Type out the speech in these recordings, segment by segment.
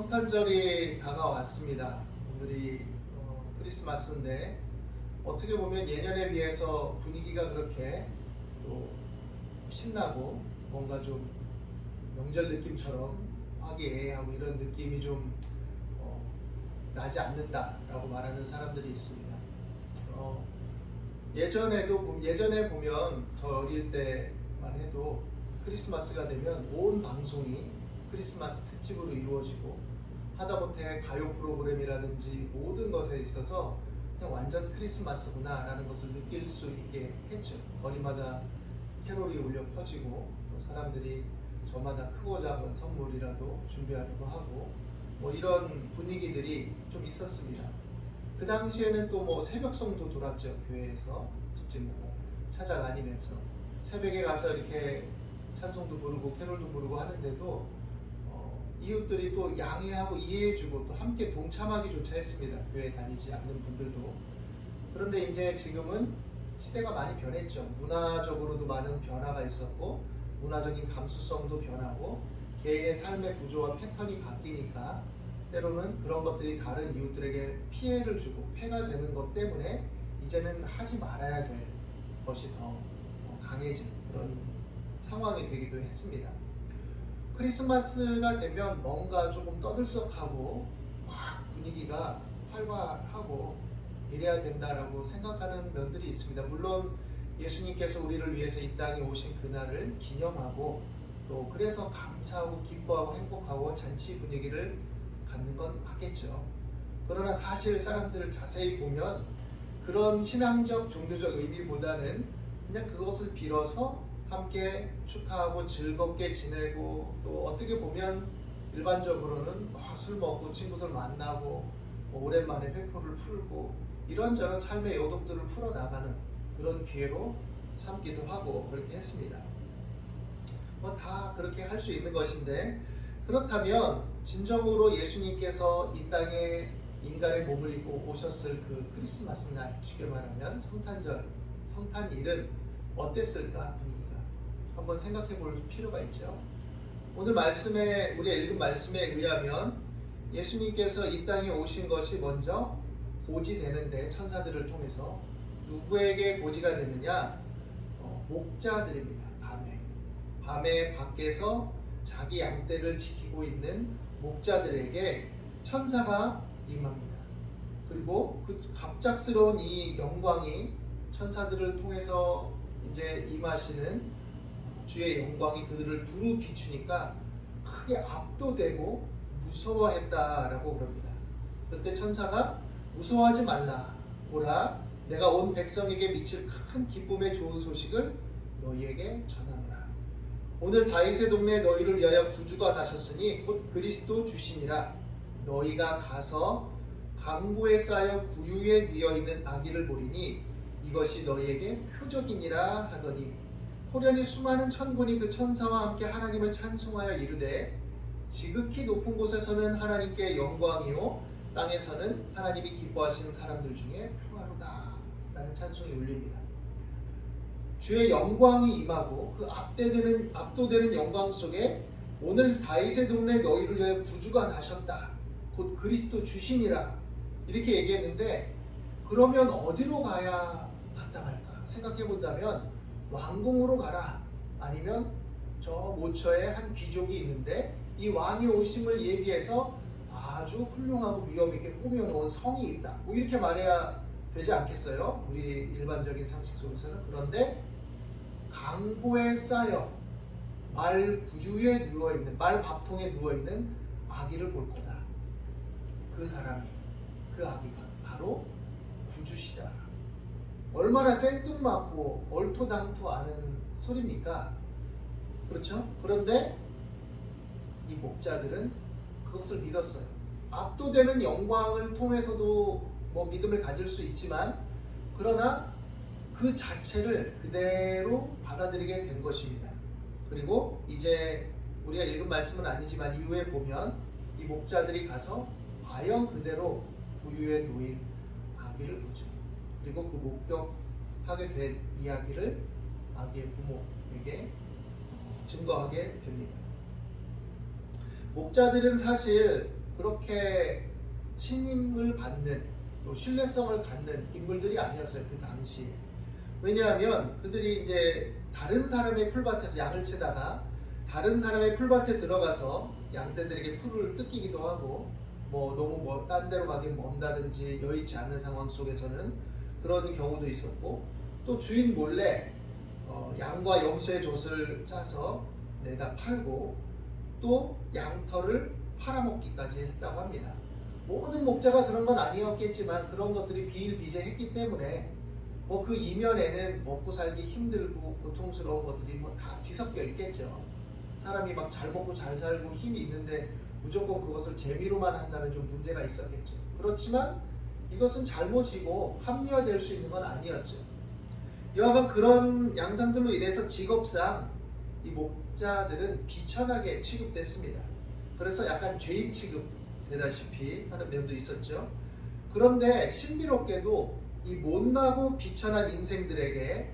성탄절이 다가왔습니다. 오늘이 크리스마스인데 어떻게 보면 예년에 비해서 분위기가 그렇게 또 신나고 뭔가 좀 명절 느낌처럼 화기애애하고 이런 느낌이 좀 나지 않는다라고 말하는 사람들이 있습니다. 예전에 보면 더 어릴 때만 해도 크리스마스가 되면 온 방송이 크리스마스 특집으로 이루어지고 하다못해 가요 프로그램이라든지 모든 것에 있어서 그냥 완전 크리스마스구나 라는 것을 느낄 수 있게 했죠. 거리마다 캐롤이 울려 퍼지고 또 사람들이 저마다 크고 작은 선물이라도 준비하려고 하고 뭐 이런 분위기들이 좀 있었습니다. 그 당시에는 또 뭐 새벽송도 돌았죠. 교회에서 직접 찾아다니면서 새벽에 가서 이렇게 찬송도 부르고 캐롤도 부르고 하는데도 이웃들이 또 양해하고 이해해주고 또 함께 동참하기조차 했습니다. 교회 다니지 않는 분들도. 그런데 이제 지금은 시대가 많이 변했죠. 문화적으로도 많은 변화가 있었고 문화적인 감수성도 변하고 개인의 삶의 구조와 패턴이 바뀌니까 때로는 그런 것들이 다른 이웃들에게 피해를 주고 폐가 되는 것 때문에 이제는 하지 말아야 될 것이 더 강해진 그런 상황이 되기도 했습니다. 크리스마스가 되면 뭔가 조금 떠들썩하고 막 분위기가 활발하고 이래야 된다라고 생각하는 면들이 있습니다. 물론 예수님께서 우리를 위해서 이 땅에 오신 그날을 기념하고 또 그래서 감사하고 기뻐하고 행복하고 잔치 분위기를 갖는 건 맞겠죠. 그러나 사실 사람들을 자세히 보면 그런 신앙적 종교적 의미보다는 그냥 그것을 빌어서 함께 축하하고 즐겁게 지내고 또 어떻게 보면 일반적으로는 술 먹고 친구들 만나고 오랜만에 회포를 풀고 이런저런 삶의 요독들을 풀어나가는 그런 기회로 삼기도 하고 그렇게 했습니다. 다 그렇게 할 수 있는 것인데 그렇다면 진정으로 예수님께서 이 땅에 인간의 몸을 입고 오셨을 그 크리스마스 날, 쉽게 말하면 성탄일은 어땠을까 분위기가 한번 생각해 볼 필요가 있죠. 오늘 말씀에 우리가 읽은 말씀에 의하면 예수님께서 이 땅에 오신 것이 먼저 고지되는데 천사들을 통해서 누구에게 고지가 되느냐? 목자들입니다. 밤에 밖에서 자기 양떼를 지키고 있는 목자들에게 천사가 임합니다. 그리고 그 갑작스러운 이 영광이 천사들을 통해서 이제 임하시는 주의 영광이 그들을 두루 비추니까 크게 압도되고 무서워했다라고 그럽니다. 그때 천사가 무서워하지 말라. 보라, 내가 온 백성에게 미칠 큰 기쁨의 좋은 소식을 너희에게 전하노라. 오늘 다윗의 동네에 너희를 위하여 구주가 나셨으니 곧 그리스도 주시니라. 너희가 가서 강보에 쌓여 구유에 뉘어 있는 아기를 보리니 이것이 너희에게 표적이니라 하더니 호련히 수많은 천군이 그 천사와 함께 하나님을 찬송하여 이르되 지극히 높은 곳에서는 하나님께 영광이요 땅에서는 하나님이 기뻐하시는 사람들 중에 평화로다 라는 찬송이 울립니다. 주의 영광이 임하고 그 압도되는 영광 속에 오늘 다윗의 동네 너희를 위하여 구주가 나셨다. 곧 그리스도 주시니라. 이렇게 얘기했는데 그러면 어디로 가야 마땅할까? 생각해 본다면 왕궁으로 가라. 아니면 저 모처에 한 귀족이 있는데 이 왕이 오심을 예비해서 아주 훌륭하고 위험 있게 꾸며놓은 성이 있다. 뭐 이렇게 말해야 되지 않겠어요? 우리 일반적인 상식 속에서는. 그런데 강보에 쌓여 말 구유에 누워있는 말 밥통에 누워있는 아기를 볼 거다. 그 사람이 그 아기가 바로 구주시다. 얼마나 생뚱맞고 얼토당토하는 소리입니까? 그렇죠? 그런데 이 목자들은 그것을 믿었어요. 압도되는 영광을 통해서도 뭐 믿음을 가질 수 있지만 그러나 그 자체를 그대로 받아들이게 된 것입니다. 그리고 이제 우리가 읽은 말씀은 아니지만 이후에 보면 이 목자들이 가서 과연 그대로 구유에 놓인 아기를 보죠. 그리고 그 목격하게 된 이야기를 아기의 부모에게 증거하게 됩니다. 목자들은 사실 그렇게 신임을 받는 또 신뢰성을 갖는 인물들이 아니었어요, 그 당시에. 왜냐하면 그들이 이제 다른 사람의 풀밭에서 양을 치다가 다른 사람의 풀밭에 들어가서 양떼들에게 풀을 뜯기기도 하고 너무 딴 데로 가긴 먼다든지 여의치 않는 상황 속에서는 그런 경우도 있었고, 또 주인 몰래 양과 염소의 젖을 짜서 내다 팔고 또 양털을 팔아먹기까지 했다고 합니다. 모든 목자가 그런 건 아니었겠지만 그런 것들이 비일비재했기 때문에 그 이면에는 먹고 살기 힘들고 고통스러운 것들이 다 뒤섞여 있겠죠. 사람이 막 잘 먹고 잘 살고 힘이 있는데 무조건 그것을 재미로만 한다면 좀 문제가 있었겠죠. 그렇지만 이것은 잘못이고 합리화될 수 있는 건 아니었죠. 여하간 그런 양상들로 인해서 직업상 이 목자들은 비천하게 취급됐습니다. 그래서 약간 죄인 취급되다시피 하는 면도 있었죠. 그런데 신비롭게도 이 못나고 비천한 인생들에게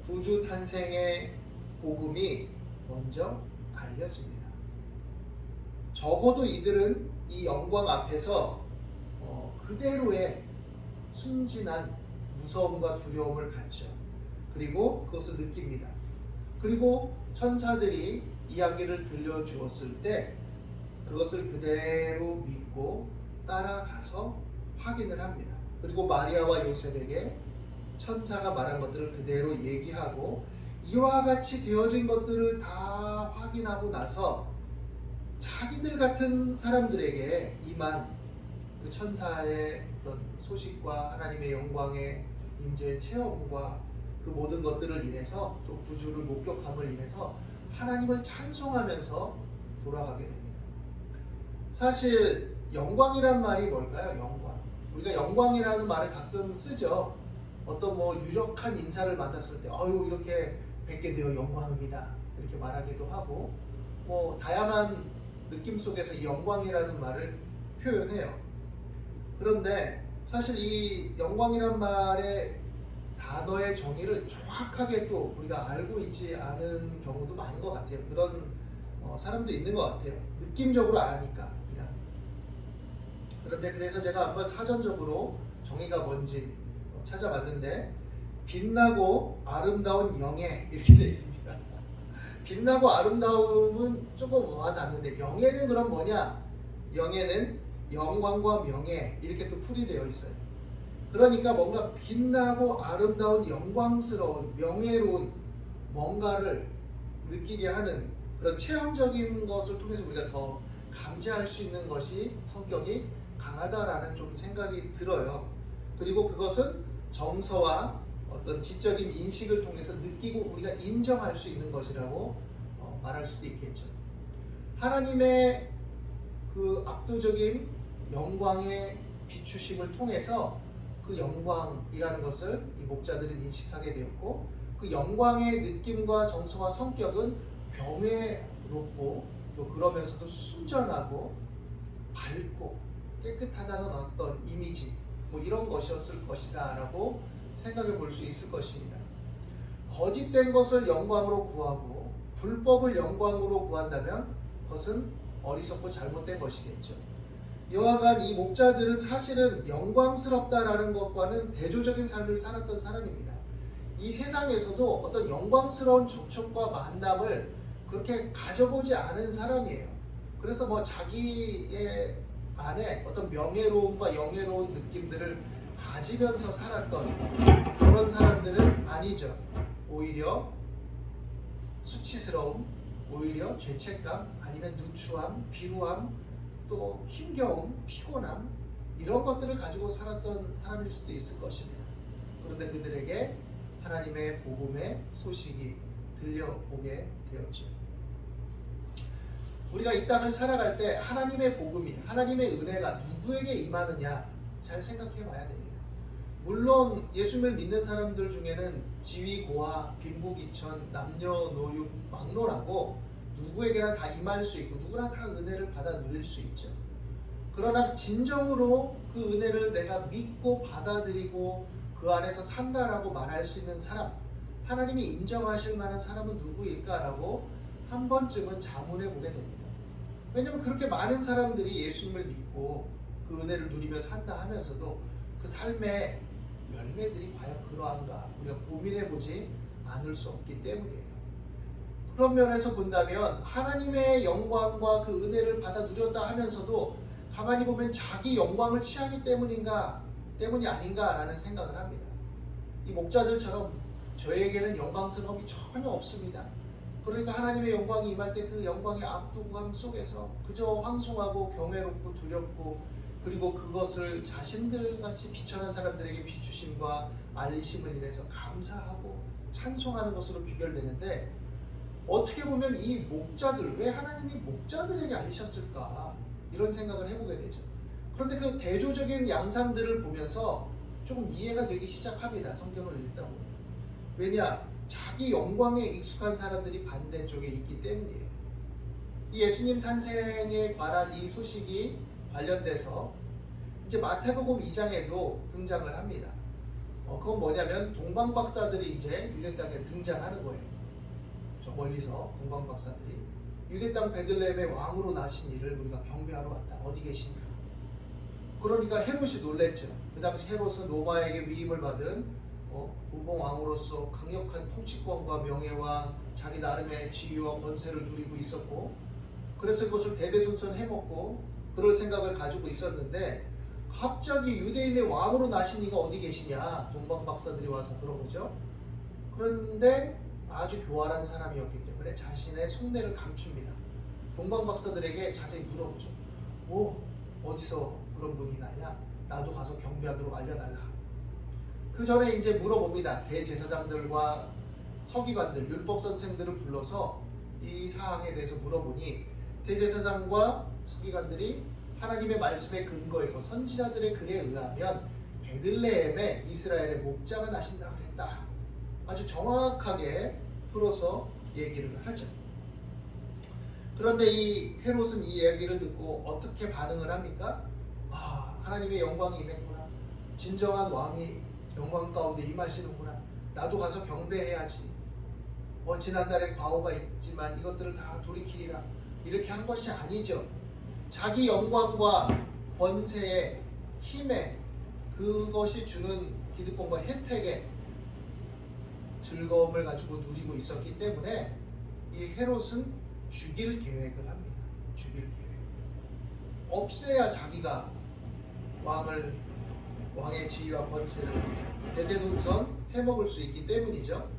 구주 탄생의 복음이 먼저 알려집니다. 적어도 이들은 이 영광 앞에서 그대로의 순진한 무서움과 두려움을 갖죠. 그리고 그것을 느낍니다. 그리고 천사들이 이야기를 들려주었을 때 그것을 그대로 믿고 따라가서 확인을 합니다. 그리고 마리아와 요셉에게 천사가 말한 것들을 그대로 얘기하고 이와 같이 되어진 것들을 다 확인하고 나서 자기들 같은 사람들에게 임한 그 천사의 어떤 소식과 하나님의 영광의 임재의 체험과 그 모든 것들을 인해서 또 구주를 목격함을 인해서 하나님을 찬송하면서 돌아가게 됩니다. 사실 영광이란 말이 뭘까요? 영광. 우리가 영광이라는 말을 가끔 쓰죠. 어떤 유력한 인사를 만났을 때 이렇게 뵙게 되어 영광입니다. 이렇게 말하기도 하고 다양한 느낌 속에서 이 영광이라는 말을 표현해요. 그런데 사실 이 영광이란 말의 단어의 정의를 정확하게 또 우리가 알고 있지 않은 경우도 많은 것 같아요. 그런 사람도 있는 것 같아요. 느낌적으로 아니까 그냥. 그런데 그래서 제가 한번 사전적으로 정의가 뭔지 찾아봤는데 빛나고 아름다운 영예 이렇게 되어 있습니다. 빛나고 아름다움은 조금 와닿는데 영예는 그럼 뭐냐? 영예는 영광과 명예 이렇게 또 풀이되어 있어요. 그러니까 뭔가 빛나고 아름다운 영광스러운 명예로운 뭔가를 느끼게 하는 그런 체험적인 것을 통해서 우리가 더 감지할 수 있는 것이 성격이 강하다라는 좀 생각이 들어요. 그리고 그것은 정서와 어떤 지적인 인식을 통해서 느끼고 우리가 인정할 수 있는 것이라고 말할 수도 있겠죠. 하나님의 그 압도적인 영광의 비추심을 통해서 그 영광이라는 것을 이 목자들은 인식하게 되었고, 그 영광의 느낌과 정서와 성격은 경외롭고 또 그러면서도 순전하고 밝고 깨끗하다는 어떤 이미지 이런 것이었을 것이다 라고 생각해 볼 수 있을 것입니다. 거짓된 것을 영광으로 구하고 불법을 영광으로 구한다면 그것은 어리석고 잘못된 것이겠죠. 여하간 이 목자들은 사실은 영광스럽다라는 것과는 대조적인 삶을 살았던 사람입니다. 이 세상에서도 어떤 영광스러운 접촉과 만남을 그렇게 가져보지 않은 사람이에요. 그래서 자기의 안에 어떤 명예로움과 영예로운 느낌들을 가지면서 살았던 그런 사람들은 아니죠. 오히려 수치스러움, 오히려 죄책감, 아니면 누추함, 비루함, 또 힘겨움, 피곤함 이런 것들을 가지고 살았던 사람일 수도 있을 것입니다. 그런데 그들에게 하나님의 복음의 소식이 들려오게 되었죠. 우리가 이 땅을 살아갈 때 하나님의 복음이, 하나님의 은혜가 누구에게 임하느냐 잘 생각해 봐야 됩니다. 물론 예수님을 믿는 사람들 중에는 지위고하, 빈부귀천, 남녀노유 막론하고 누구에게나 다 임할 수 있고 누구나 다 은혜를 받아 누릴 수 있죠. 그러나 진정으로 그 은혜를 내가 믿고 받아들이고 그 안에서 산다라고 말할 수 있는 사람, 하나님이 인정하실 만한 사람은 누구일까라고 한 번쯤은 자문해 보게 됩니다. 왜냐하면 그렇게 많은 사람들이 예수님을 믿고 그 은혜를 누리며 산다 하면서도 그 삶의 열매들이 과연 그러한가 우리가 고민해보지 않을 수 없기 때문이에요. 그런 면에서 본다면 하나님의 영광과 그 은혜를 받아 누렸다 하면서도 가만히 보면 자기 영광을 취하기 때문이 아닌가라는 생각을 합니다. 이 목자들처럼 저에게는 영광스러움이 전혀 없습니다. 그러니까 하나님의 영광이 임할 때 그 영광의 압도감 속에서 그저 황송하고 경외롭고 두렵고 그리고 그것을 자신들같이 비천한 사람들에게 비추심과 알리심을 인해서 감사하고 찬송하는 것으로 귀결되는데, 어떻게 보면 이 목자들, 왜 하나님이 목자들에게 알리셨을까 이런 생각을 해보게 되죠. 그런데 그 대조적인 양상들을 보면서 조금 이해가 되기 시작합니다. 성경을 읽다 보면. 왜냐? 자기 영광에 익숙한 사람들이 반대쪽에 있기 때문이에요. 이 예수님 탄생에 관한 이 소식이 관련돼서 이제 마태복음 2장에도 등장을 합니다. 그건 뭐냐면 동방박사들이 이제 유대 땅에 등장하는 거예요. 저 멀리서 동방박사들이 유대 땅 베들레헴의 왕으로 나신 이를 우리가 경배하러 왔다. 어디 계시냐? 그러니까 헤롯이 놀랬죠. 그 당시 헤롯은 로마에게 위임을 받은 분봉 왕으로서 강력한 통치권과 명예와 자기 나름의 지위와 권세를 누리고 있었고, 그래서 그것을 대대손손 해먹고 그럴 생각을 가지고 있었는데, 갑자기 유대인의 왕으로 나신 이가 어디 계시냐? 동방박사들이 와서 그런 거죠. 그런데 아주 교활한 사람이었기 때문에 자신의 속내를 감춥니다. 동방박사들에게 자세히 물어보죠. 어디서 그런 분이 나냐? 나도 가서 경배하도록 알려달라. 그 전에 이제 물어봅니다. 대제사장들과 서기관들, 율법 선생들을 불러서 이 사항에 대해서 물어보니, 대제사장과 서기관들이 하나님의 말씀에 근거해서 선지자들의 글에 의하면 베들레헴에 이스라엘의 목자가 나신다고 했다. 아주 정확하게 풀어서 얘기를 하죠. 그런데 이 헤롯은 이 얘기를 듣고 어떻게 반응을 합니까? 하나님의 영광이 임했구나. 진정한 왕이 영광 가운데 임하시는구나. 나도 가서 경배해야지. 지난달에 과오가 있지만 이것들을 다 돌이키리라. 이렇게 한 것이 아니죠. 자기 영광과 권세의 힘에, 그것이 주는 기득권과 혜택에 즐거움을 가지고 누리고 있었기 때문에 이 헤롯은 죽일 계획을 합니다. 죽일 계획. 없애야 자기가 왕의 지위와 권세를 대대손손 해먹을 수 있기 때문이죠.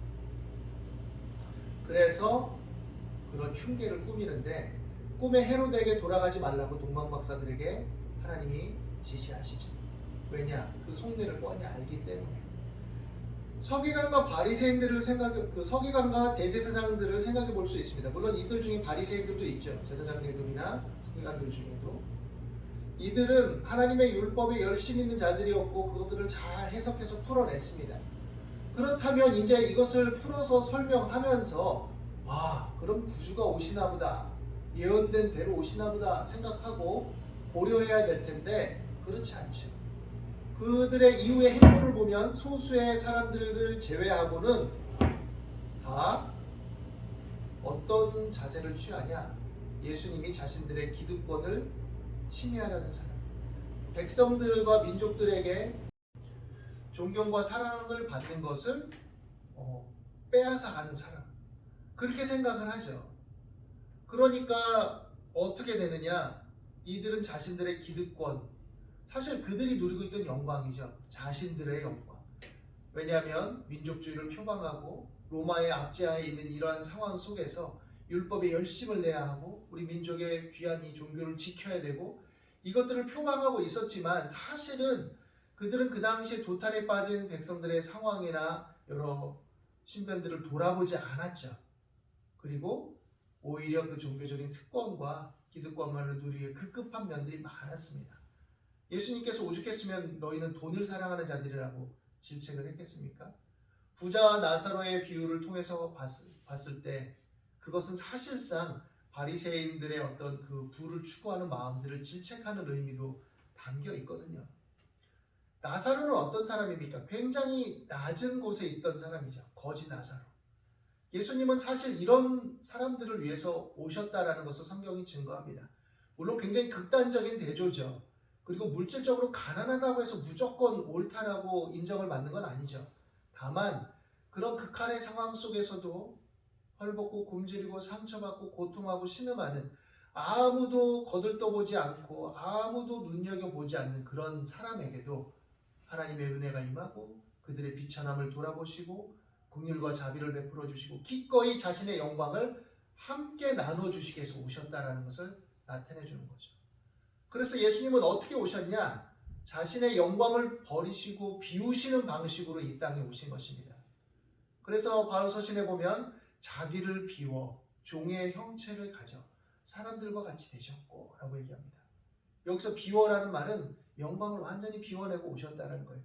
그래서 그런 흉계를 꾸미는데, 꿈에 헤롯에게 돌아가지 말라고 동방박사들에게 하나님이 지시하시죠. 왜냐? 그 속내를 뻔히 알기 때문에. 서기관과 바리새인들을 서기관과 대제사장들을 생각해 볼 수 있습니다. 물론 이들 중에 바리새인들도 있죠. 제사장들이나 서기관들 중에도. 이들은 하나님의 율법에 열심 있는 자들이었고 그것들을 잘 해석해서 풀어냈습니다. 그렇다면 이제 이것을 풀어서 설명하면서 그럼 구주가 오시나 보다, 예언된 대로 오시나 보다 생각하고 고려해야 될 텐데 그렇지 않죠. 그들의 이후의 행보를 보면 소수의 사람들을 제외하고는 다 어떤 자세를 취하냐? 예수님이 자신들의 기득권을 침해하려는 사람, 백성들과 민족들에게 존경과 사랑을 받는 것을 빼앗아가는 사람, 그렇게 생각을 하죠. 그러니까 어떻게 되느냐? 이들은 자신들의 기득권, 사실 그들이 누리고 있던 영광이죠. 자신들의 영광. 왜냐하면 민족주의를 표방하고 로마의 압제하에 있는 이러한 상황 속에서 율법에 열심을 내야 하고 우리 민족의 귀한 이 종교를 지켜야 되고 이것들을 표방하고 있었지만, 사실은 그들은 그 당시에 도탄에 빠진 백성들의 상황이나 여러 신변들을 돌아보지 않았죠. 그리고 오히려 그 종교적인 특권과 기득권만을 누리기에 급급한 면들이 많았습니다. 예수님께서 오죽했으면 너희는 돈을 사랑하는 자들이라고 질책을 했겠습니까? 부자와 나사로의 비유를 통해서 봤을 때 그것은 사실상 바리새인들의 어떤 그 부를 추구하는 마음들을 질책하는 의미도 담겨 있거든요. 나사로는 어떤 사람입니까? 굉장히 낮은 곳에 있던 사람이죠. 거지 나사로. 예수님은 사실 이런 사람들을 위해서 오셨다라는 것을 성경이 증거합니다. 물론 굉장히 극단적인 대조죠. 그리고 물질적으로 가난하다고 해서 무조건 옳다라고 인정을 받는 건 아니죠. 다만 그런 극한의 상황 속에서도 헐벗고 굶주리고 상처받고 고통하고 신음하는, 아무도 거들떠보지 않고 아무도 눈여겨보지 않는 그런 사람에게도 하나님의 은혜가 임하고 그들의 비천함을 돌아보시고 긍휼과 자비를 베풀어 주시고 기꺼이 자신의 영광을 함께 나눠주시기 위해서 오셨다라는 것을 나타내 주는 거죠. 그래서 예수님은 어떻게 오셨냐? 자신의 영광을 버리시고 비우시는 방식으로 이 땅에 오신 것입니다. 그래서 바울서신에 보면 자기를 비워 종의 형체를 가져 사람들과 같이 되셨고 라고 얘기합니다. 여기서 비워라는 말은 영광을 완전히 비워내고 오셨다는 거예요.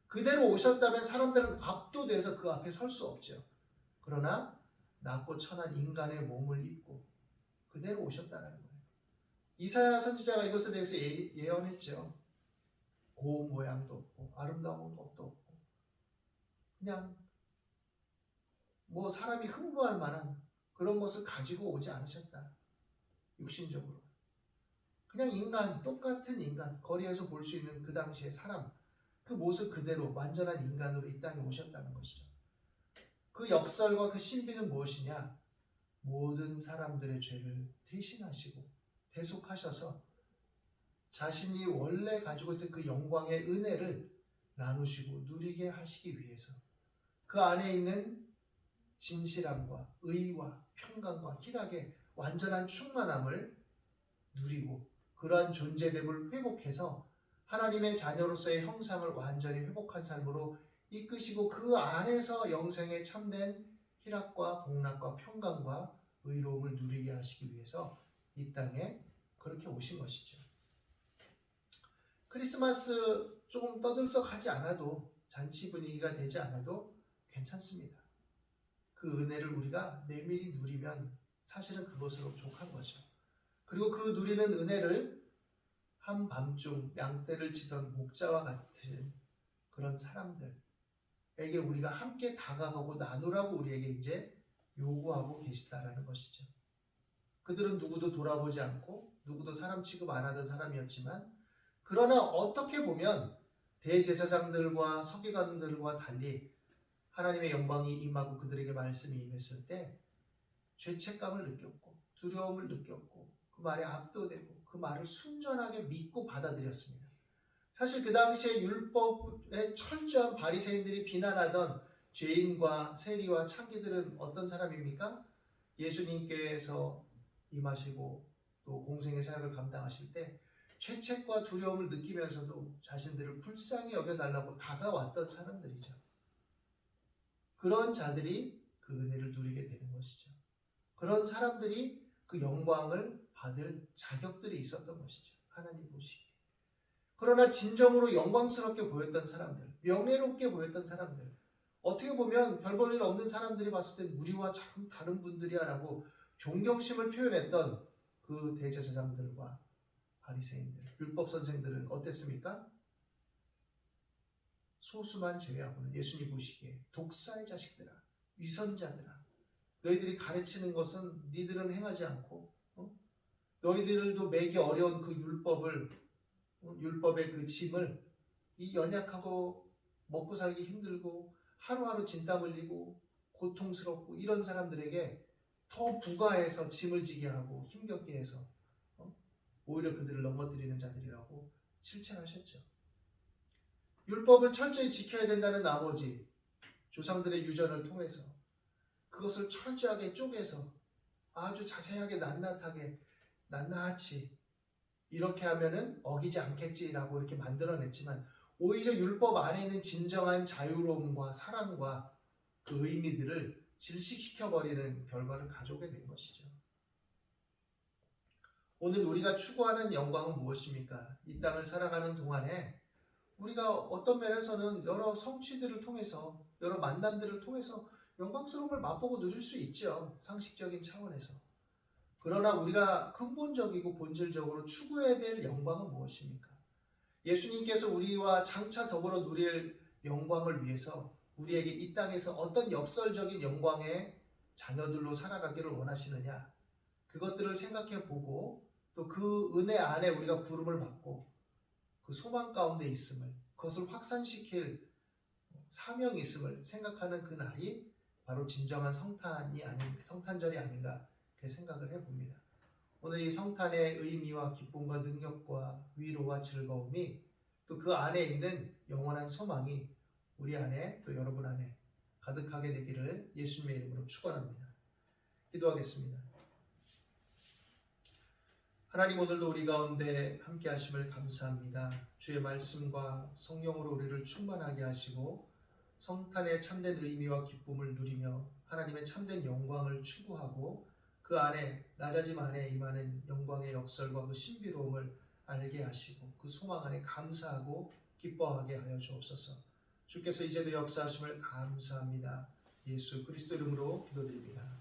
그대로 오셨다면 사람들은 압도돼서 그 앞에 설 수 없죠. 그러나 낮고 천한 인간의 몸을 입고 그대로 오셨다는 거예요. 이사야 선지자가 이것에 대해서 예언했죠. 고운 모양도 없고 아름다운 것도 없고 그냥 뭐 사람이 흠모할 만한 그런 것을 가지고 오지 않으셨다. 육신적으로. 그냥 인간, 똑같은 인간, 거리에서 볼 수 있는 그 당시의 사람, 그 모습 그대로 완전한 인간으로 이 땅에 오셨다는 것이죠. 그 역설과 그 신비는 무엇이냐? 모든 사람들의 죄를 대신하시고 대속하셔서 자신이 원래 가지고 있던 그 영광의 은혜를 나누시고 누리게 하시기 위해서 그 안에 있는 진실함과 의와 평강과 희락의 완전한 충만함을 누리고 그러한 존재됨을 회복해서 하나님의 자녀로서의 형상을 완전히 회복한 삶으로 이끄시고 그 안에서 영생의 참된 희락과 복락과 평강과 의로움을 누리게 하시기 위해서 이 땅에 그렇게 오신 것이죠. 크리스마스 조금 떠들썩하지 않아도, 잔치 분위기가 되지 않아도 괜찮습니다. 그 은혜를 우리가 내밀히 누리면 사실은 그것으로 족한 거죠. 그리고 그 누리는 은혜를 한밤중 양떼를 치던 목자와 같은 그런 사람들에게 우리가 함께 다가가고 나누라고 우리에게 이제 요구하고 계시다라는 것이죠. 그들은 누구도 돌아보지 않고 누구도 사람 취급 안 하던 사람이었지만, 그러나 어떻게 보면 대제사장들과 서기관들과 달리 하나님의 영광이 임하고 그들에게 말씀이 임했을 때 죄책감을 느꼈고 두려움을 느꼈고 그 말에 압도되고 그 말을 순전하게 믿고 받아들였습니다. 사실 그 당시에 율법의 철저한 바리새인들이 비난하던 죄인과 세리와 창기들은 어떤 사람입니까? 예수님께서 임하시고 또 공생의 사역을 감당하실 때 죄책과 두려움을 느끼면서도 자신들을 불쌍히 여겨달라고 다가왔던 사람들이죠. 그런 자들이 그 은혜를 누리게 되는 것이죠. 그런 사람들이 그 영광을 받을 자격들이 있었던 것이죠. 하나님 보시기에. 그러나 진정으로 영광스럽게 보였던 사람들, 명예롭게 보였던 사람들, 어떻게 보면 별 볼 일 없는 사람들이 봤을 땐 우리와 참 다른 분들이야 라고 존경심을 표현했던 그 대제사장들과 바리새인들, 율법 선생들은 어땠습니까? 소수만 제외하고는 예수님 보시기에 독사의 자식들아, 위선자들아, 너희들이 가르치는 것은 니들은 행하지 않고 너희들도 매기 어려운 그 율법의 그 짐을, 이 연약하고 먹고 살기 힘들고 하루하루 진땀 흘리고 고통스럽고 이런 사람들에게 더 부과해서 짐을 지게 하고 힘겹게 해서 오히려 그들을 넘어뜨리는 자들이라고 실책하셨죠. 율법을 철저히 지켜야 된다는 나머지 조상들의 유전을 통해서 그것을 철저하게 쪼개서 아주 자세하게 낱낱이 이렇게 하면은 어기지 않겠지라고 이렇게 만들어냈지만, 오히려 율법 안에 있는 진정한 자유로움과 사랑과 그 의미들을 질식시켜버리는 결과를 가져오게 된 것이죠. 오늘 우리가 추구하는 영광은 무엇입니까? 이 땅을 살아가는 동안에 우리가 어떤 면에서는 여러 성취들을 통해서, 여러 만남들을 통해서 영광스러움을 맛보고 누릴 수 있죠. 상식적인 차원에서. 그러나 우리가 근본적이고 본질적으로 추구해야 될 영광은 무엇입니까? 예수님께서 우리와 장차 더불어 누릴 영광을 위해서 우리에게 이 땅에서 어떤 역설적인 영광의 자녀들로 살아가기를 원하시느냐? 그것들을 생각해 보고 또 그 은혜 안에 우리가 부름을 받고 그 소망 가운데 있음을, 그것을 확산시킬 사명이 있음을 생각하는 그 날이 바로 진정한 성탄절이 아닌가 그렇게 생각을 해봅니다. 오늘 이 성탄의 의미와 기쁨과 능력과 위로와 즐거움이 또 그 안에 있는 영원한 소망이 우리 안에 또 여러분 안에 가득하게 되기를 예수님의 이름으로 축원합니다. 기도하겠습니다. 하나님, 오늘도 우리 가운데 함께 하심을 감사합니다. 주의 말씀과 성령으로 우리를 충만하게 하시고 성탄의 참된 의미와 기쁨을 누리며 하나님의 참된 영광을 추구하고 그 안에 낮아짐 안에 임하는 영광의 역설과 그 신비로움을 알게 하시고 그 소망 안에 감사하고 기뻐하게 하여 주옵소서. 주께서 이제도 역사하심을 감사합니다. 예수 그리스도 이름으로 기도드립니다.